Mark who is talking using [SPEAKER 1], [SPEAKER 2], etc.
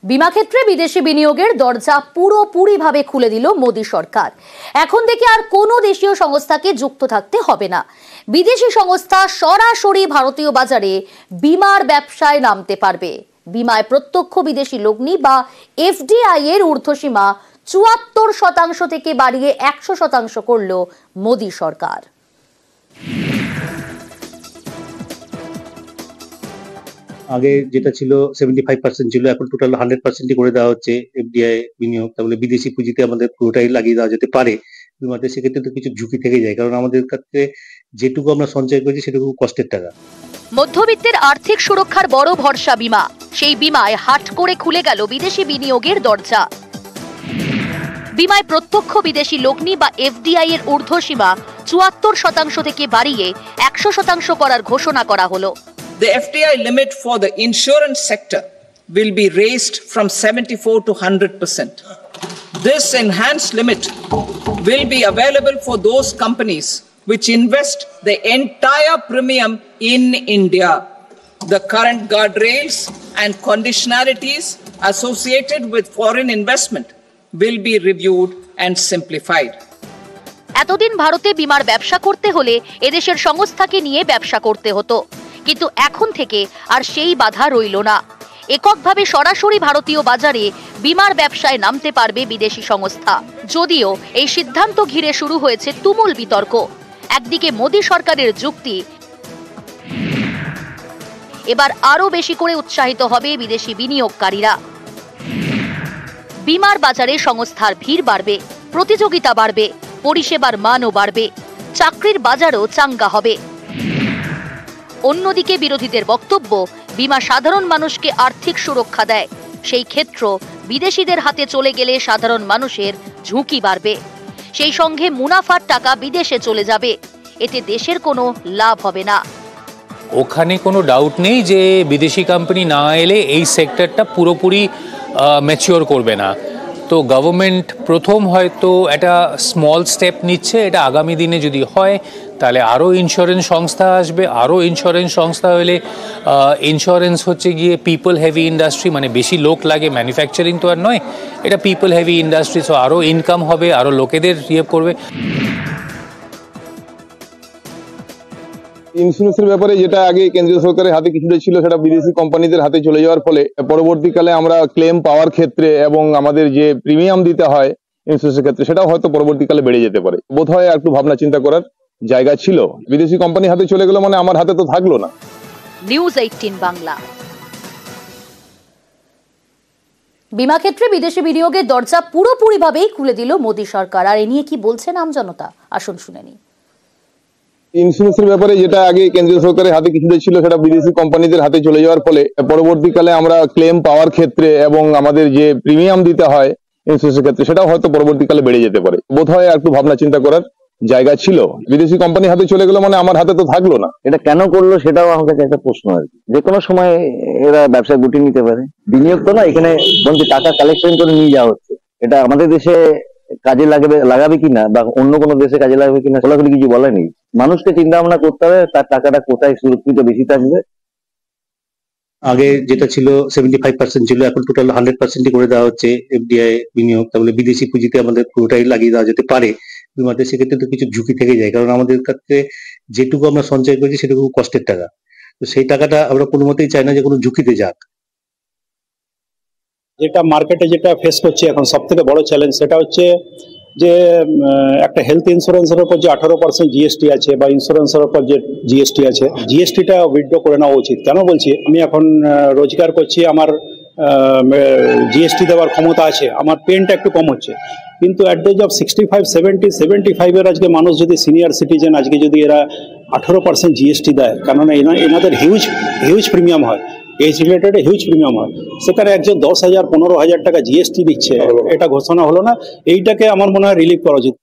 [SPEAKER 1] বিমা ক্ষেত্রে বিদেশি বিনিয়োগের দরজা পুরোপুরিভাবে খুলে দিল মোদী সরকার। এখন থেকে আর কোনো দেশীয় সংস্থাকে যুক্ত থাকতে হবে না। বিদেশি সংস্থা সরাসরি ভারতীয় বাজারে বিমার ব্যবসায় নামতে পারবে। বিমায় প্রত্যক্ষ বিদেশি লগ্নি বা এফডিআই এর ঊর্ধ্বসীমা ৭৪% থেকে বাড়িয়ে ১০০% করল মোদী সরকার।
[SPEAKER 2] আগে যেটা ছিল 75% ছিল, এখন টোটাল 100% করে দেওয়া হচ্ছে এফডিআই বিনিয়োগ। তাহলে বিদেশি পুঁজিতে আমাদের পুরোটাই লাগিয়ে দেওয়া যেতে পারে বিমাতে। সেক্ষেত্রে তো কিছু ঝুঁকি থেকে যায়, কারণ আমাদের কাছে যেটুকু আমরা সঞ্চয় করেছি সেটুকু কষ্টের টাকা।
[SPEAKER 1] মধ্যবিত্তের আর্থিক সুরক্ষার বড় ভরসা বিমা। সেই বিমায় হাট করে খুলে গেল বিদেশি বিনিয়োগের দরজা। বিমায় প্রত্যক্ষ বিদেশি লগ্নি বা এফডিআই এর ঊর্ধ্বসীমা ৭৪% থেকে বাড়িয়ে ১০০% করার ঘোষণা করা হলো।
[SPEAKER 3] The FDI limit for the insurance sector will be raised from 74 to 100%. This enhanced limit will be available for those companies which invest the entire premium in India. The current guardrails and conditionalities associated with foreign investment will be reviewed and simplified.
[SPEAKER 1] এতদিন ভারতে বিমার ব্যবসা করতে হলে এদেশের সংস্থাকে নিয়ে ব্যবসা করতে হতো, কিন্তু এখন থেকে আর সেই বাধা রইল না। এককভাবে সরাসরি ভারতীয় বাজারে বিমার ব্যবসায় নামতে পারবে বিদেশি সংস্থা। যদিও এই সিদ্ধান্ত ঘিরে শুরু হয়েছে তুমুল বিতর্ক। একদিকে মোদী সরকারের যুক্তি, এবার আরো বেশি করে উৎসাহিত হবে বিদেশি বিনিয়োগকারীরা। বিমার বাজারে সংস্থার ভিড় বাড়বে, প্রতিযোগিতা বাড়বে, পরিষেবার মানও বাড়বে, চাকরির বাজারও চাঙ্গা হবে। অন্যদিকে বিরোধীদের বক্তব্য, বিমা সাধারণ মানুষকে আর্থিক সুরক্ষা দেয়। সেই ক্ষেত্র বিদেশিদের হাতে চলে গেলে সাধারণ মানুষের ঝুঁকি বাড়বে। সেই সঙ্গে মুনাফার টাকা বিদেশে চলে যাবে। এতে দেশের কোনো লাভ হবে না।
[SPEAKER 4] ওখানে কোনো ডাউট নেই যে বিদেশি কোম্পানি না এলে এই সেক্টরটা পুরোপুরি ম্যাচিওর করবে না। তো গভর্নমেন্ট প্রথম হয়তো একটা স্মল স্টেপ নিচ্ছে। এটা আগামী দিনে যদি হয় তাহলে আরও ইন্স্যুরেন্স সংস্থা আসবে। আরও ইন্স্যুরেন্স সংস্থা হলে ইন্স্যুরেন্স হচ্ছে গিয়ে পিপল হেভি ইন্ডাস্ট্রি, মানে বেশি লোক লাগে, ম্যানুফ্যাকচারিং তো আর নয়, এটা পিপল হেভি ইন্ডাস্ট্রি। সো আরও ইনকাম হবে, আরও লোকেদের করবে।
[SPEAKER 5] ইন্স্যুরেন্সের ব্যাপারে যেটা আগে কেন্দ্রীয় সরকারের হাতে কিছুটা ছিল, সেটা বিদেশি কোম্পানিদের হাতে চলে যাওয়ার ফলে পরবর্তীকালে আমরা ক্লেম পাওয়ার ক্ষেত্রে এবং আমাদের যে প্রিমিয়াম দিতে হয় ইন্স্যুরেন্সের ক্ষেত্রে, সেটাও হয়তো পরবর্তীকালে বেড়ে যেতে পারে। বোধহয় একটু ভাবনা চিন্তা করার জায়গা ছিল। বিদেশি কোম্পানি হাতে চলে গেল মানে আমার হাতে তো থাকলো না।
[SPEAKER 1] নিউজ 18 বাংলা। বিমা ক্ষেত্রে বিদেশি বিনিয়োগের দরজা পুরোপুরিভাবেই খুলে দিল মোদী সরকার। আর এ নিয়ে কি বলছেন আমজনতা, আসুন শুনে নিই।
[SPEAKER 5] ইন্স্যুরেন্সের ব্যাপারে যেটা আগে কেন্দ্রীয় সরকারের হাতে কিছুটা ছিল, সেটা বিদেশি কোম্পানিদের হাতে চলে যাওয়ার ফলে পরবর্তীকালে আমরা ক্লেম পাওয়ার ক্ষেত্রে এবং আমাদের যে প্রিমিয়াম দিতে হয় ইন্স্যুরেন্সের ক্ষেত্রে, সেটাও হয়তো পরবর্তীকালে বেড়ে যেতে পারে। বোধহয় একটু ভাবনা চিন্তা করার জায়গা ছিল। বিদেশি কোম্পানি হাতে চলে গেল মানে আমার হাতে তো থাকলো না।
[SPEAKER 6] এটা কেন করলো সেটাও আমার কাছে একটা প্রশ্ন আর কি। যে কোনো সময় এরা ব্যবসা গুটিয়ে নিতে পারে। বিনিয়োগ তো না, এখানে বলতে টাকা কালেকশন করে নিয়ে যাওয়া হচ্ছে। এটা আমাদের দেশে কাজে লাগাবে কিনা বা অন্য কোনো দেশে কাজে লাগবে কিনা খোলাখুলি কিছু বলা নেই। মানুষকে চিন্তা ভাবনা করতে হবে তার টাকাটা কোথায় সুরক্ষিত বেশি থাকবে।
[SPEAKER 2] আগে যেটা ছিল 75% ছিল, এখন টোটাল 100% করে দেওয়া হচ্ছে এফডিআই বিনিয়োগ। তাহলে বিদেশি পুঁজিতে আমাদের পুরোটাই লাগিয়ে দেওয়া যেতে পারে বিমাতে। সেক্ষেত্রে তো কিছু ঝুঁকি থেকে যায়, কারণ আমাদের কাছে যেটুকু আমরা সঞ্চয় করেছি সেটুকু কষ্টের টাকা। তো সেই টাকাটা আমরা কোনো মতেই চাই না যে কোনো ঝুঁকিতে যাক।
[SPEAKER 7] যেটা মার্কেটে যেটা ফেস করছি এখন সব থেকে বড় চ্যালেঞ্জ, সেটা হচ্ছে যে একটা হেলথ ইন্স্যুরেন্সের উপর যে 18% জিএসটি আছে বা ইন্স্যুরেন্সের উপর যে জিএসটি আছে, জিএসটিটা উইথড্র করে নেওয়া উচিত। কেন বলছি, আমি এখন রোজগার করছি, আমার জিএসটি দেওয়ার ক্ষমতা আছে, আমার পেনটা একটু কম হচ্ছে, কিন্তু অ্যাট দ্য এজ অফ 65, 70, 75 আজকে মানুষ যদি সিনিয়র সিটিজেন আজকে যদি এরা 18% জিএসটি দেয়, কেননা এনাদের হিউজ প্রিমিয়াম হয়, এজ রিলেটেড হিউজ প্রিমিয়াম হয়, সেখানে একজন 10,000, 15,000 টাকা জিএসটি দিচ্ছে, এটা ঘোষণা হলো না। এইটাকে আমার মনে হয় রিলিভ করা উচিত।